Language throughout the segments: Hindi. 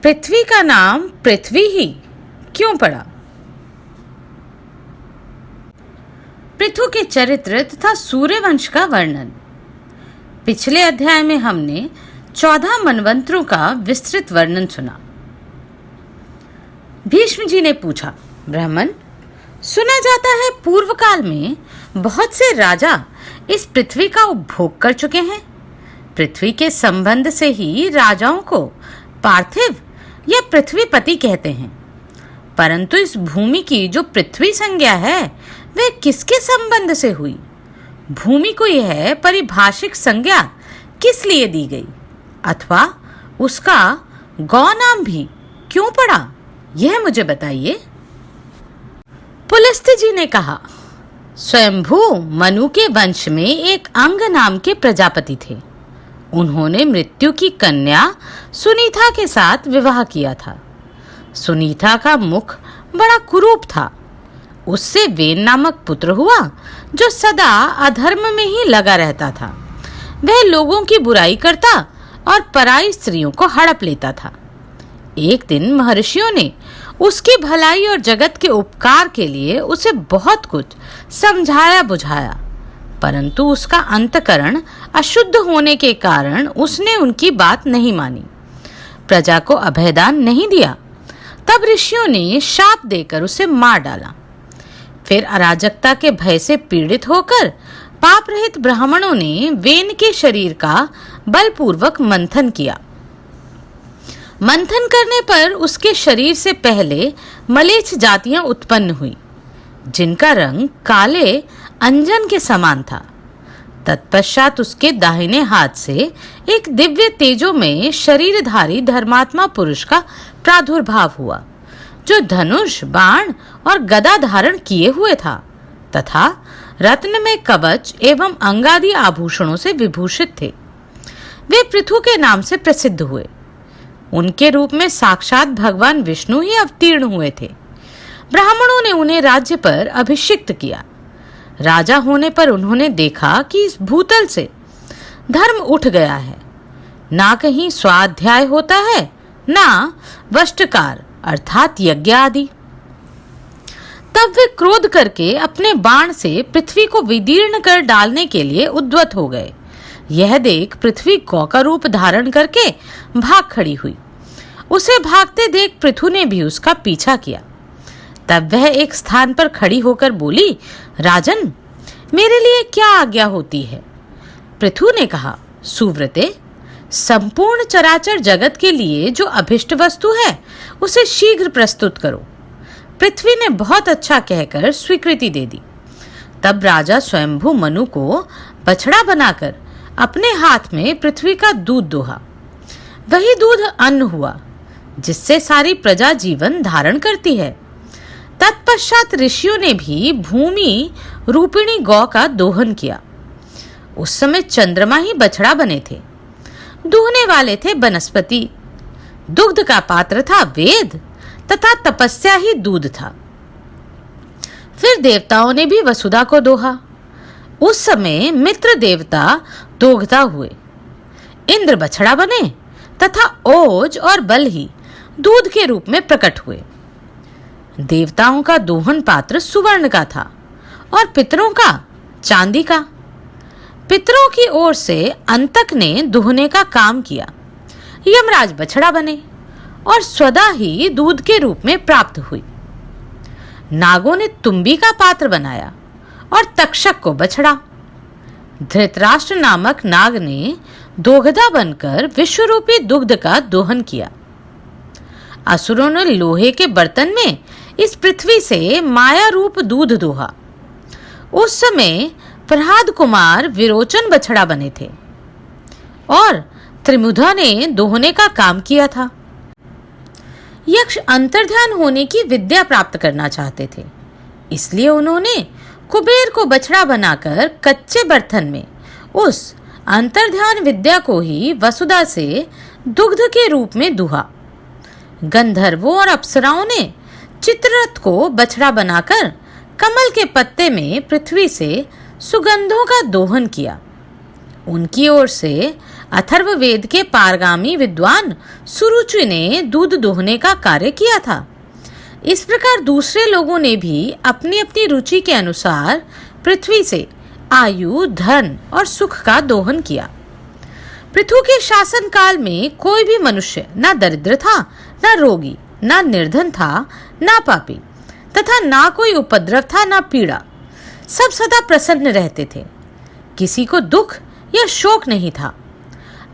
पृथ्वी का नाम पृथ्वी ही क्यों पड़ा? पृथु के चरित्र तथा सूर्यवंश का वर्णन। पिछले अध्याय में हमने 14 मनवंतरों का विस्तृत वर्णन सुना। भीष्म जी ने पूछा, ब्राह्मण, सुना जाता है पूर्व काल में बहुत से राजा इस पृथ्वी का उपभोग कर चुके हैं। पृथ्वी के संबंध से ही राजाओं को पार्थिव या पृथ्वीपति कहते हैं। परंतु इस भूमि की जो पृथ्वी संज्ञा है वह किसके संबंध से हुई? भूमि को यह पारिभाषिक संज्ञा किस लिए दी गई अथवा उसका गौ नाम भी क्यों पड़ा, यह मुझे बताइए। पुलस्त्य जी ने कहा, स्वयंभू मनु के वंश में एक अंग नाम के प्रजापति थे। उन्होंने मृत्यु की कन्या सुनीता के साथ विवाह किया था। सुनीता का मुख बड़ा कुरूप था। उससे वेन नामक पुत्र हुआ जो सदा अधर्म में ही लगा रहता था। वह लोगों की बुराई करता और पराई स्त्रियों को हड़प लेता था। एक दिन महर्षियों ने उसकी भलाई और जगत के उपकार के लिए उसे बहुत कुछ समझाया बुझाया, परंतु उसका अंतकरण अशुद्ध होने के कारण उसने उनकी बात नहीं मानी, प्रजा को अभयदान नहीं दिया। तब ऋषियों ने शाप देकर उसे मार डाला। फिर अराजकता के भय से पीड़ित होकर पाप रहित ब्राह्मणों ने वेन के शरीर का बलपूर्वक मंथन किया। मंथन करने पर उसके शरीर से पहले मलेच्छ जातियां उत्पन्न हुई, जिनका रंग काले अंजन के समान था। तत्पश्चात उसके दाहिने हाथ से एक दिव्य तेजोमय शरीरधारी धर्मात्मा पुरुष का प्रादुर्भाव हुआ, जो धनुष, बाण और गदा धारण किए हुए था तथा रत्नमय कवच एवं अंगादि आभूषणों से विभूषित थे। वे पृथु के नाम से प्रसिद्ध हुए। उनके रूप में साक्षात भगवान विष्णु ही अवतीर्ण हुए थे। ब्राह्मणों ने उन्हें राज्य पर अभिषिक्त किया। राजा होने पर उन्होंने देखा कि इस भूतल से धर्म उठ गया है। ना कहीं स्वाध्याय होता है, ना वष्टकार अर्थात यज्ञ आदि। तब वे क्रोध करके अपने बाण से पृथ्वी को विदीर्ण कर डालने के लिए उद्यत हो गए। यह देख पृथ्वी गौ का रूप धारण करके भाग खड़ी हुई। उसे भागते देख पृथु ने भी उसका पीछा किया। तब वह एक स्थान पर खड़ी होकर बोली, राजन, मेरे लिए क्या आज्ञा होती है? पृथु ने कहा, सुव्रते, संपूर्ण चराचर जगत के लिए जो अभिष्ट वस्तु है उसे शीघ्र प्रस्तुत करो। पृथ्वी ने बहुत अच्छा कहकर स्वीकृति दे दी। तब राजा स्वयंभू मनु को बछड़ा बनाकर अपने हाथ में पृथ्वी का दूध दोहा। वही दूध अन्न हुआ जिससे सारी प्रजा जीवन धारण करती है। तत्पश्चात ऋषियों ने भी भूमि रूपिणी गौ का दोहन किया। उस समय चंद्रमा ही बछड़ा बने थे। दूहने वाले थे बनस्पति। दुग्ध का पात्र था वेद तथा तपस्या ही दूध था। फिर देवताओं ने भी वसुधा को दोहा। उस समय मित्र देवता दोग्धा हुए। इंद्र बछड़ा बने तथा ओज और बल ही दूध के रूप में प्रकट हुए। देवताओं का दोहन पात्र सुवर्ण का था और पितरों का चांदी का। पितरों की ओर से अंतक ने दोहने का काम किया। यमराज बछड़ा बने और स्वदा ही दूध के रूप में प्राप्त हुई। नागों ने तुम्बी का पात्र बनाया और तक्षक को बछड़ा। धृतराष्ट्र नामक नाग ने दोगधा बनकर विश्वरूपी दुग्ध का दोहन किया। असुरों ने लोहे के बर्तन में इस पृथ्वी से माया रूप दूध दोहा। उस समय प्रहलाद कुमार विरोचन बछड़ा बने थे और त्रिमुधा ने दोहने का काम किया था। यक्ष अंतर्ध्यान होने की विद्या प्राप्त करना चाहते थे, इसलिए उन्होंने कुबेर को बछड़ा बनाकर कच्चे बर्तन में उस अंतर्ध्यान विद्या को ही वसुधा से दुग्ध के रूप में दुहा। गंधर्वों और अप्सराओं ने चित्ररथ को बछड़ा बनाकर कमल के पत्ते में पृथ्वी से सुगंधों का दोहन किया। उनकी ओर से अथर्ववेद के पारगामी विद्वान सुरुचि ने दूध दोहने का कार्य किया था। इस प्रकार दूसरे लोगों ने भी अपनी अपनी रुचि के अनुसार पृथ्वी से आयु, धन और सुख का दोहन किया। पृथु के शासन काल में कोई भी मनुष्य ना दरिद्र था, ना रोगी, ना निर्धन था, ना पापी, तथा ना कोई उपद्रव था, ना पीड़ा। सब सदा प्रसन्न रहते थे। किसी को दुख या शोक नहीं था।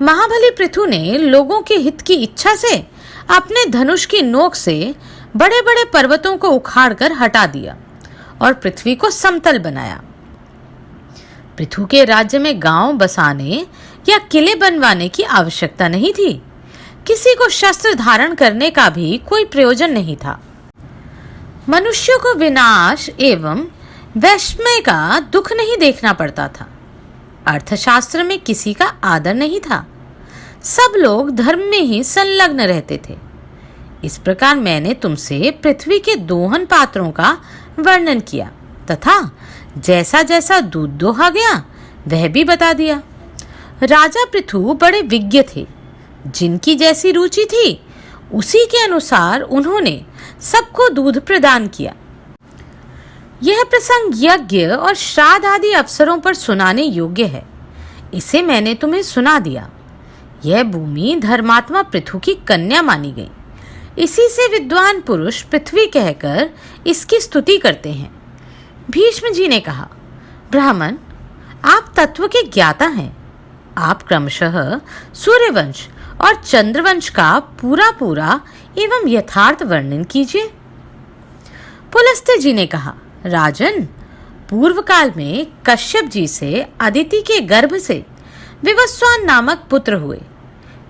महाबली पृथु ने लोगों के हित की इच्छा से अपने धनुष की नोक से बड़े बड़े पर्वतों को उखाड़कर हटा दिया और पृथ्वी को समतल बनाया। पृथु के राज्य में गांव बसाने या किले बनवाने की आवश्यकता नहीं थी। किसी को शस्त्र धारण करने का भी कोई प्रयोजन नहीं था। मनुष्यों को विनाश एवं वैषम्य का दुख नहीं देखना पड़ता था। अर्थशास्त्र में किसी का आदर नहीं था। सब लोग धर्म में ही संलग्न रहते थे। इस प्रकार मैंने तुमसे पृथ्वी के दोहन पात्रों का वर्णन किया तथा जैसा जैसा दूध दोहा गया वह भी बता दिया। राजा पृथु बड़े विज्ञ थे। जिनकी जैसी रुचि थी उसी के अनुसार उन्होंने सबको दूध प्रदान किया। यह प्रसंग यज्ञ और श्राद्ध आदि अवसरों पर सुनाने योग्य है। इसे मैंने तुम्हें सुना दिया। यह भूमि धर्मात्मा पृथु की कन्या मानी गई। इसी से विद्वान पुरुष पृथ्वी कहकर इसकी स्तुति करते हैं। भीष्म जी ने कहा, ब्राह्मण, आप तत्व के ज्ञाता हैं। आप क्रमशः सूर्यवंश और चंद्रवंश का पूरा एवं यथार्थ वर्णन कीजिए। पुलस्त्य जी ने कहा, राजन, पूर्व काल में कश्यप जी से अदिति के गर्भ से विवस्वान नामक पुत्र हुए।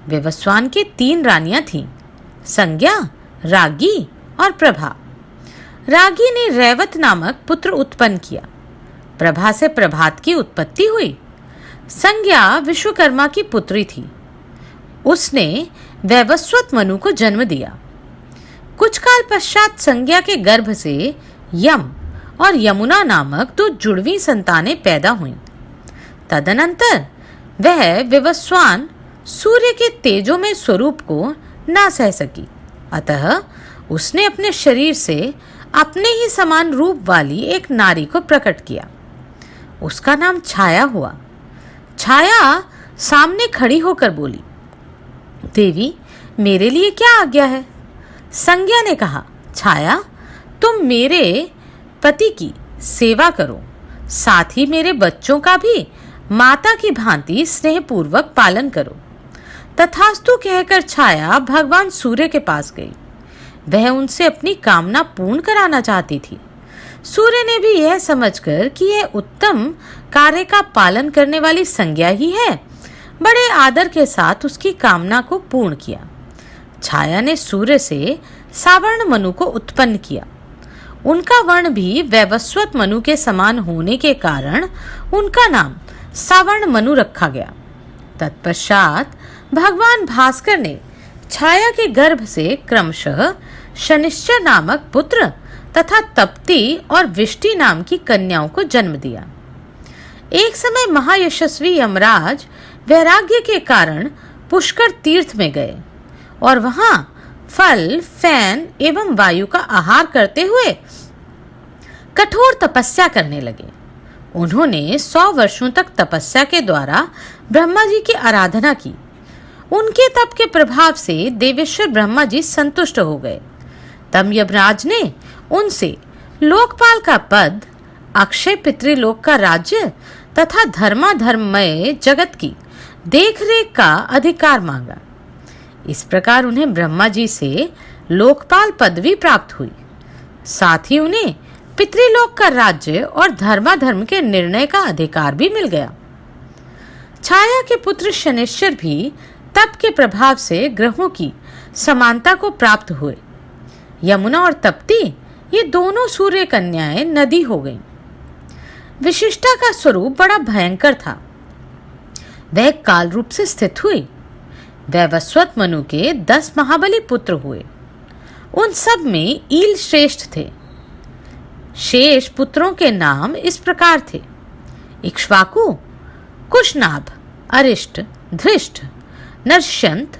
विवस्वान के 3 रानियां थीं, संज्ञा, रागी और प्रभा। रागी ने रैवत नामक पुत्र उत्पन्न किया। प्रभा से प्रभात की उत्पत्ति हुई। संज्ञा विश्वकर्मा की पुत्री थी। उसने वैवस्वत मनु को जन्म दिया। कुछ काल पश्चात संज्ञा के गर्भ से यम और यमुना नामक 2 जुड़वी संतानें पैदा हुईं। तदनंतर वह विवस्वान सूर्य के तेजोमय स्वरूप को ना सह सकी, अतः उसने अपने शरीर से अपने ही समान रूप वाली एक नारी को प्रकट किया। उसका नाम छाया हुआ। छाया सामने खड़ी होकर बोली, देवी, मेरे लिए क्या आज्ञा है? संज्ञा ने कहा, छाया, तुम मेरे पति की सेवा करो, साथ ही मेरे बच्चों का भी माता की भांति स्नेहपूर्वक पालन करो। तथास्तु कहकर छाया भगवान सूर्य के पास गई। वह उनसे अपनी कामना पूर्ण कराना चाहती थी। सूर्य ने भी यह समझकर कि यह उत्तम कार्य का पालन करने वाली संज्ञा ही है, बड़े आदर के साथ उसकी कामना को पूर्ण किया। छाया ने सूर्य से सावर्ण मनु को उत्पन्न किया। उनका वर्ण भी वैवस्वत मनु के समान होने के कारण उनका नाम सावर्ण मनु रखा गया। तत्पश्चात भगवान भास्कर ने छाया के गर्भ से क्रमशः शनिश्चर नामक पुत्र तथा तप्ती और विष्टि नाम की कन्याओं को जन्म दिया। एक समय महायशस्वी यमराज वैराग्य के कारण पुष्कर तीर्थ में गए और वहां फल, फैन एवं वायु का आहार करते हुए कठोर तपस्या करने लगे। उन्होंने 100 वर्षों तक तपस्या के द्वारा ब्रह्मा जी की आराधना की। उनके तप के प्रभाव से देवेश्वर ब्रह्मा जी संतुष्ट हो गए। तब यमराज ने उनसे लोकपाल का पद, अक्षय पितृलोक का राज्य तथा धर्माधर्ममय जगत की देखरेख का अधिकार मांगा। इस प्रकार उन्हें ब्रह्मा जी से लोकपाल पदवी प्राप्त हुई। साथ ही उन्हें पितृलोक का राज्य और धर्माधर्म के निर्णय का अधिकार भी मिल गया। छाया के पुत्र शनिश्चर भी तप के प्रभाव से ग्रहों की समानता को प्राप्त हुए। यमुना और तप्ती, ये दोनों सूर्य कन्याएं नदी हो गईं। विशिष्टा का स्वरूप बड़ा भयंकर था। वह काल रूप से स्थित हुई। वैवस्वत मनु के 10 महाबली पुत्र हुए। उन सब में ईल श्रेष्ठ थे। शेष पुत्रों के नाम इस प्रकार थे: इक्ष्वाकु, कुशनाभ, अरिष्ट, धृष्ट, नरश्यंत,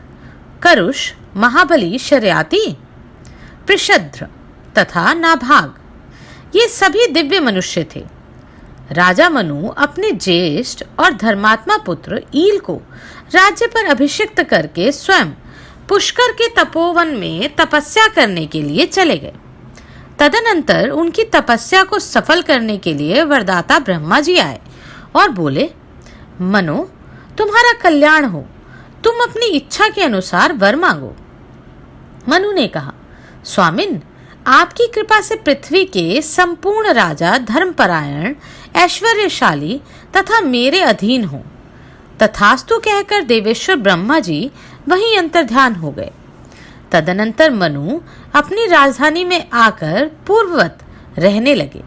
करुष, महाबली, शर्याति, पृषद्र तथा नाभाग, ये सभी दिव्य मनुष्य थे। राजा मनु अपने ज्येष्ठ और धर्मात्मा पुत्र ईल को राज्य पर अभिषिक्त करके स्वयं पुष्कर के तपोवन में तपस्या करने के लिए चले गए। तदनंतर उनकी तपस्या को सफल करने के लिए वरदाता ब्रह्मा जी आए और बोले, मनो, तुम्हारा कल्याण हो, तुम अपनी इच्छा के अनुसार वर मांगो। मनु ने कहा, स्वामिन, आपकी कृपा से पृथ्वी के संपूर्ण राजा धर्मपरायण, ऐश्वर्यशाली तथा मेरे अधीन हो। तथास्तु कहकर देवेश्वर ब्रह्मा जी वहीं अंतर्ध्यान हो गए। तदनंतर मनु अपनी राजधानी में आकर पूर्ववत रहने लगे।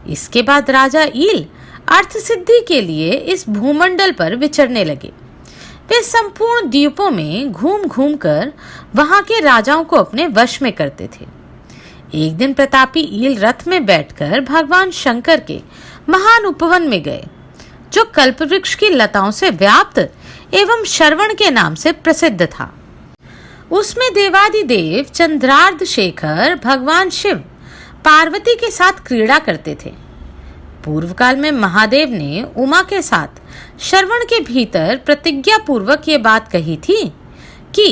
इसके बाद राजा ईल अर्थ सिद्धि के लिए इस भूमंडल पर विचरने लगे। वे संपूर्ण द्वीपों में घूम घूम कर वहां के राजाओं को अपने वश में करते थे। एक दिन प्रतापी ईल रथ में बैठकर भगवान शंकर के महान उपवन में गए, जो कल्पवृक्ष की लताओं से व्याप्त एवं श्रवण के नाम से प्रसिद्ध था। उसमें देवादिदेव चंद्रार्ध शेखर भगवान शिव पार्वती के साथ क्रीड़ा करते थे। पूर्व काल में महादेव ने उमा के साथ श्रवण के भीतर प्रतिज्ञा पूर्वक ये बात कही थी कि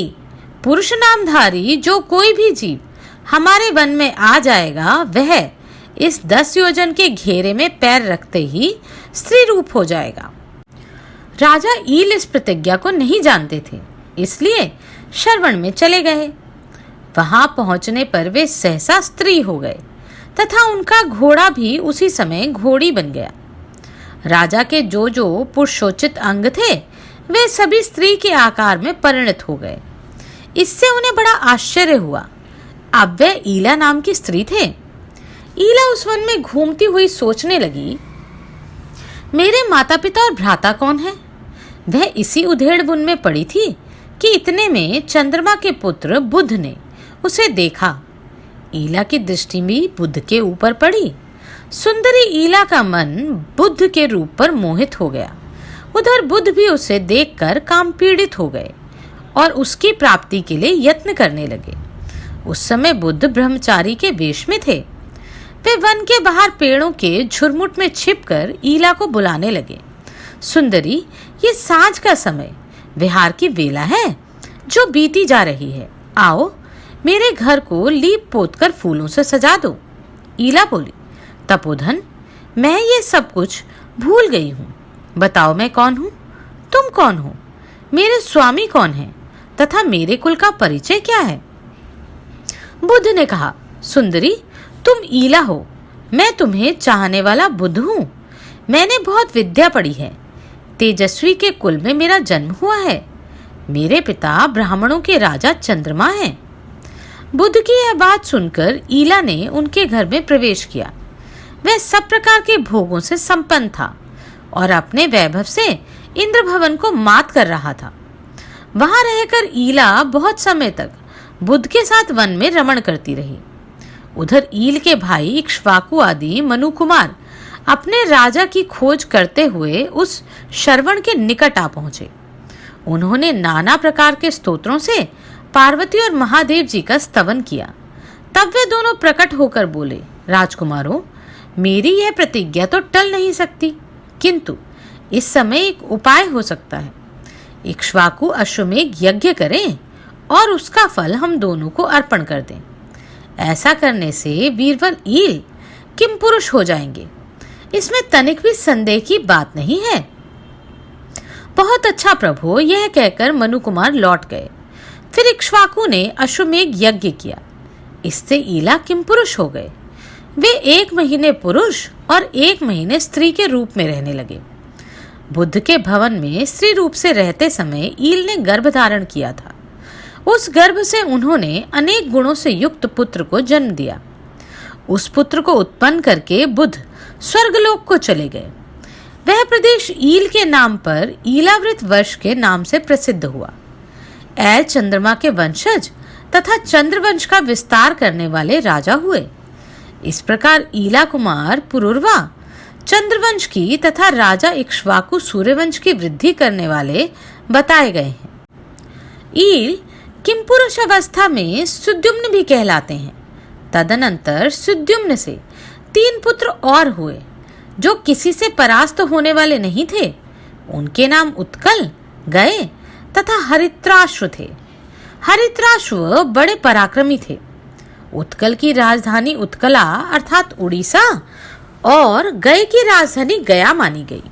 पुरुष नामधारी जो कोई भी जीव हमारे वन में आ जाएगा, वह इस 10 योजन के घेरे में पैर रखते ही स्त्री रूप हो जाएगा। राजा ईल इस प्रतिज्ञा को नहीं जानते थे, इसलिए श्रवण में चले गए। वहां पहुंचने पर वे सहसा स्त्री हो गए तथा उनका घोड़ा भी उसी समय घोड़ी बन गया। राजा के जो जो पुरुषोचित अंग थे, वे सभी स्त्री के आकार में परिणत हो गए। इससे उन्हें बड़ा आश्चर्य हुआ। अब वे ईला नाम की स्त्री थे। ईला उस वन में घूमती हुई सोचने लगी, मेरे माता पिता और भ्राता कौन है? वह इसी उधेड़ वन में पड़ी थी कि इतने में चंद्रमा के पुत्र बुध ने उसे देखा। ईला की दृष्टि भी बुध के ऊपर पड़ी। सुंदरी ईला का मन बुध के रूप पर मोहित हो गया। उधर बुध भी उसे देखकर काम पीड़ित हो गए और उसकी प्राप्ति के लिए यत्न करने लगे। उस समय बुध ब्रह्मचारी के वेश में थे। वे वन के बाहर पेड़ों के झुरमुट में छिपकर ईला को बुलाने लगे, सुंदरी, ये सांझ का समय विहार की वेला है जो बीती जा रही है। आओ, मेरे घर को लीप पोत कर फूलों से सजा दो। ईला बोली, तपोधन, मैं ये सब कुछ भूल गई हूँ। बताओ, मैं कौन हूँ? तुम कौन हो? मेरे स्वामी कौन है तथा मेरे कुल का परिचय क्या है? बुध ने कहा, सुंदरी, तुम ईला हो, मैं तुम्हें चाहने वाला बुध हूँ। मैंने बहुत विद्या पढ़ी है। तेजस्वी के कुल में मेरा जन्म हुआ है। मेरे पिता ब्राह्मणों के राजा चंद्रमा हैं। बुध की यह बात सुनकर ईला ने उनके घर में प्रवेश किया। वह सब प्रकार के भोगों से संपन्न था और अपने वैभव से इंद्र भवन को मात कर रहा था। वहां रहकर ईला बहुत समय तक बुध के साथ वन में रमण करती रही। उधर ईल के भाई इक्ष्वाकु आदि मनु कुमार अपने राजा की खोज करते हुए उस श्रवण के निकट आ पहुंचे। उन्होंने नाना प्रकार के स्तोत्रों से पार्वती और महादेव जी का स्तवन किया। तब वे दोनों प्रकट होकर बोले, राजकुमारों, मेरी यह प्रतिज्ञा तो टल नहीं सकती, किंतु इस समय एक उपाय हो सकता है। इक्ष्वाकु अश्वमेघ यज्ञ करें और उसका फल हम दोनों को अर्पण कर दें। ऐसा करने से वीरवर ईल किम पुरुष हो जाएंगे, इसमें तनिक भी संदेह की बात नहीं है। बहुत अच्छा प्रभु, यह कहकर मनु कुमार लौट गए। फिर इक्ष्वाकु ने अश्वमेघ यज्ञ किया। इससे ईला किम पुरुष हो गए। वे 1 महीने पुरुष और 1 महीने स्त्री के रूप में रहने लगे। बुद्ध के भवन में स्त्री रूप से रहते समय ईल ने गर्भ धारण किया था। उस गर्भ से उन्होंने अनेक गुणों से युक्त पुत्र को जन्म दिया। उस पुत्र को उत्पन्न करके बुद्ध स्वर्गलोक को चले गए। वह प्रदेश ईल के नाम पर ईलावृत वर्ष के नाम से प्रसिद्ध हुआ। ऐल चंद्रमा के वंशज तथा चंद्रवंश का विस्तार करने वाले राजा हुए। इस प्रकार ईला कुमार पुरुरवा चंद्रवंश की तथा राजा इक्ष्वाकु सूर्यवंश की वृद्धि करने वाले बताए गए हैं। ईल किमपुरुष अवस्था में सुद्युम्न भी कहलाते हैं। तदनंतर सुद्युम्न से 3 पुत्र और हुए जो किसी से परास्त होने वाले नहीं थे। उनके नाम उत्कल, गए तथा हरित्राश्व थे। हरित्राश्व बड़े पराक्रमी थे। उत्कल की राजधानी उत्कला अर्थात उड़ीसा और गए की राजधानी गया मानी गई।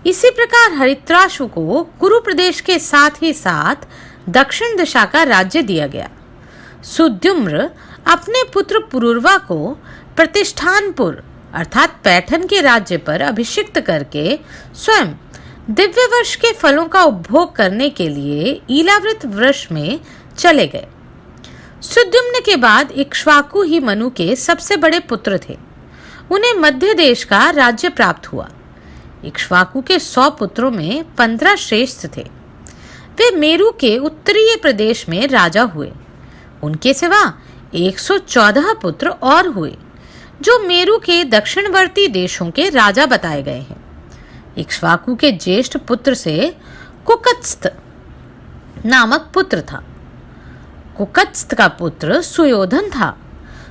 इसी प्रकार हरित्राश्व को कुरु प्रदेश के साथ ही साथ दक्षिण दिशा का राज्य दिया गया। सुद्युम्न अपने पुत्र पुरुरवा को प्रतिष्ठानपुर अर्थात पैठन के राज्य पर अभिषिक्त करके स्वयं दिव्य वर्ष के फलों का उपभोग करने के लिए ईलावृत वृक्ष में चले गए। सुद्युम्न के बाद इक्ष्वाकु ही मनु के सबसे बड़े पुत्र थे। उन्हें मध्य देश का राज्य प्राप्त हुआ। इक्ष्वाकु के 100 पुत्रों में 15 श्रेष्ठ थे। वे मेरु के उत्तरीय प्रदेश में राजा हुए। उनके सिवा 114 पुत्र और हुए जो मेरु के दक्षिणवर्ती देशों के राजा बताए गए हैं। इक्ष्वाकु के ज्येष्ठ पुत्र से कुकत्स्थ नामक पुत्र था। कुकत्स्थ का पुत्र सुयोधन था।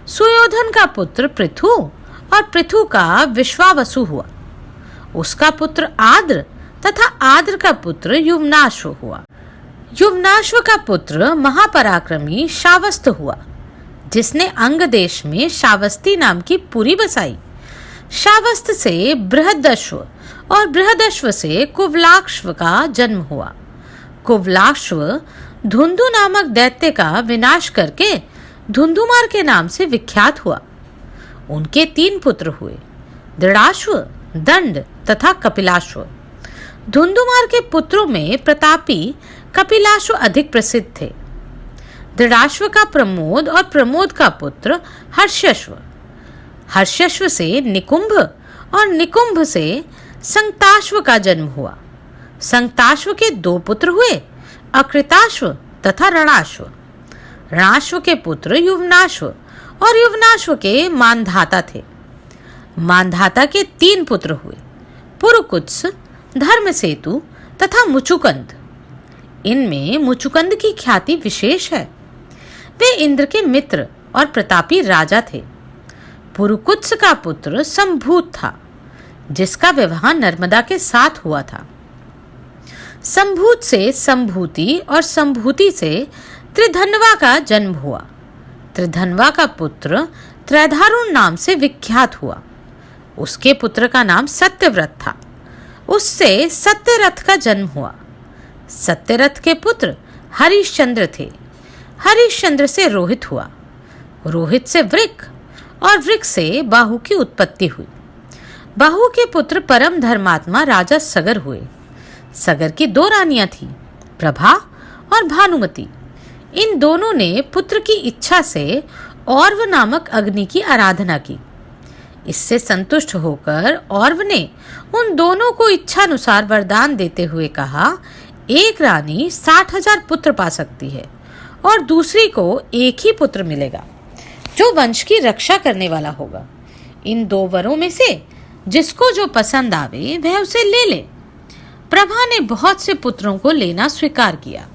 सुयोधन का पुत्र पृथु और पृथु का विश्वावसु हुआ। उसका पुत्र आद्र तथा आद्र का पुत्र युवनाश्व हुआ। युवनाश्व का पुत्र महापराक्रमी शावस्त हुआ, जिसने अंग देश में शावस्ती नाम की पुरी बसाई। शावस्त से बृहदश्व और बृहदश्व से कुवलाक्ष्व का जन्म हुआ। कुवलाक्ष्व धुंधु नामक दैत्य का विनाश करके धुंधुमार के नाम से विख्यात हुआ। उनके 3 पुत्र हुए, दृढ़ाश्व, दंड तथा कपिलाश्व। धुंधुमार के पुत्रों में प्रतापी कपिलाश्व अधिक प्रसिद्ध थे। दृढ़ाश्व का प्रमोद और प्रमोद का पुत्र हर्षश्व। हर्षश्व से निकुंभ और निकुंभ से संक्ताश्व का जन्म हुआ। संक्ताश्व के 2 पुत्र हुए, अकृताश्व तथा रणाश्व। रणाश्व के पुत्र युवनाश्व और युवनाश्व के मानधाता थे। मानधाता के 3 पुत्र हुए, पुरुकुत्स, धर्मसेतु तथा मुचुकंद। इनमें मुचुकंद की ख्याति विशेष है। वे इंद्र के मित्र और प्रतापी राजा थे। पुरुकुत्स का पुत्र संभूत था, जिसका विवाह नर्मदा के साथ हुआ था। संभूत से संभूति और संभूति से त्रिधन्वा का जन्म हुआ। त्रिधन्वा का पुत्र त्रैधारुण नाम से विख्यात हुआ। उसके पुत्र का नाम सत्यव्रत था। उससे सत्यरथ का जन्म हुआ। सत्यरथ के पुत्र हरिश्चंद्र थे। हरिश्चंद्र से रोहित हुआ। रोहित से वृक और वृक से बाहु की उत्पत्ति हुई। बाहु के पुत्र परम धर्मात्मा राजा सगर हुए। सगर की 2 रानियां थीं, प्रभा और भानुमति। इन दोनों ने पुत्र की इच्छा से औरव नामक अग्नि की आराधना की। इससे संतुष्ट होकर औरव ने उन दोनों को इच्छानुसार वरदान देते हुए कहा, एक रानी 60,000 पुत्र पा सकती है और दूसरी को एक ही पुत्र मिलेगा जो वंश की रक्षा करने वाला होगा। इन 2 वरों में से जिसको जो पसंद आवे वह उसे ले ले। प्रभा ने बहुत से पुत्रों को लेना स्वीकार किया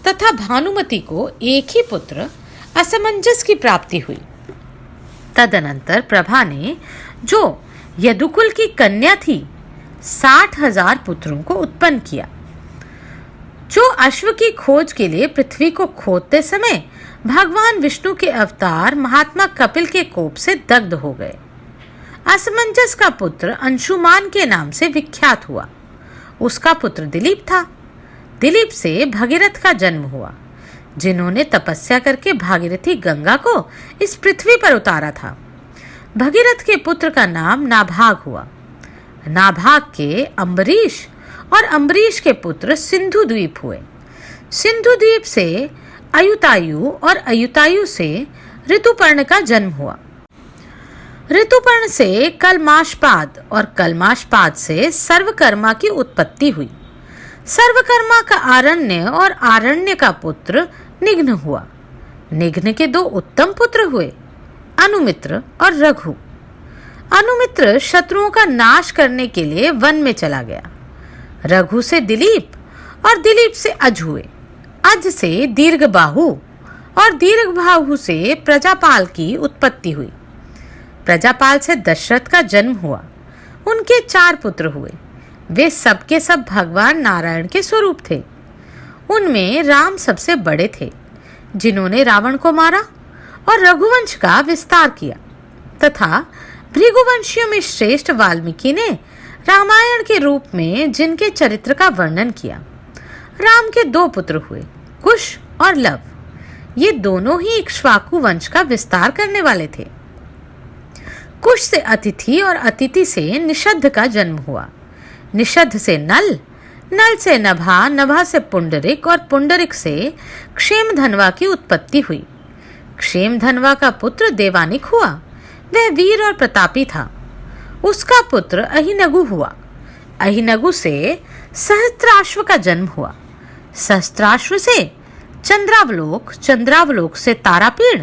तथा भानुमति को एक ही पुत्र असमंजस की प्राप्ति हुई। तदनंतर प्रभा ने जो यदुकुल की कन्या थी 60,000 पुत्रों को उत्पन्न किया, जो अश्व की खोज के लिए पृथ्वी को खोदते समय भगवान विष्णु के अवतार महात्मा कपिल के कोप से दग्ध हो गए। असमंजस का पुत्र अंशुमान के नाम से विख्यात हुआ। उसका पुत्र दिलीप था। दिलीप से भगीरथ का जन्म हुआ, जिन्होंने तपस्या करके भागीरथी गंगा को इस पृथ्वी पर उतारा था। भगीरथ के पुत्र का नाम नाभाग हुआ। नाभाग के अम्बरीश और अम्बरीश के पुत्र सिंधु द्वीप हुए। सिंधु द्वीप से अयुतायु और अयुतायु से ऋतुपर्ण का जन्म हुआ। ऋतुपर्ण से कलमाशपाद और कलमाशपाद से सर्वकर्मा की उत्पत्ति हुई। सर्वकर्मा का आरण्य और आरण्य का पुत्र निघ्न हुआ। निघ्न के 2 उत्तम पुत्र हुए, अनुमित्र और रघु। अनुमित्र शत्रुओं का नाश करने के लिए वन में चला गया। रघु से दिलीप और दिलीप से अज हुए, अज से दीर्घबाहु और दीर्घबाहु से प्रजापाल की उत्पत्ति हुई। प्रजापाल से दशरथ का जन्म हुआ। उनके 4 पुत्र हुए। वे सबके सब भगवान नारायण के स्वरूप थे। उनमें राम सबसे बड़े थे, जिन्होंने रावण को मारा और रघुवंश का विस्तार किया, तथा भृगुवंशियों में श्रेष्ठ वाल्मीकि ने रामायण के रूप में जिनके चरित्र का वर्णन किया। राम के 2 पुत्र हुए, कुश और लव। ये दोनों ही इक्ष्वाकु वंश का विस्तार करने वाले थे। कुश से अतिथि और अतिथि से निषद्ध का जन्म हुआ। निषद्ध से नल, नल से नभा, नभा से पुंडरिक और पुंडरिक से क्षेमधनवा की उत्पत्ति हुई। क्षेमधनवा का पुत्र देवानिक हुआ। वह वीर और प्रतापी था। उसका पुत्र अहिनगु हुआ। अहिनगु से सहस्त्राश्व का जन्म हुआ। सहस्त्राश्व से चंद्रावलोक, चंद्रावलोक से तारापीड़,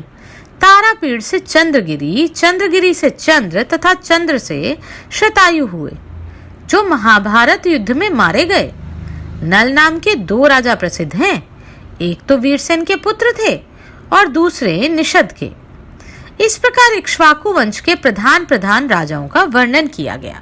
तारापीड़ से चंद्रगिरी, चंद्रगिरी से चंद्र तथा चंद्र से शतायु हुए, जो महाभारत युद्ध में मारे गए। नल नाम के 2 राजा प्रसिद्ध हैं। एक तो वीरसेन के पुत्र थे और दूसरे निषद के। इस प्रकार इक्ष्वाकु वंश के प्रधान प्रधान राजाओं का वर्णन किया गया।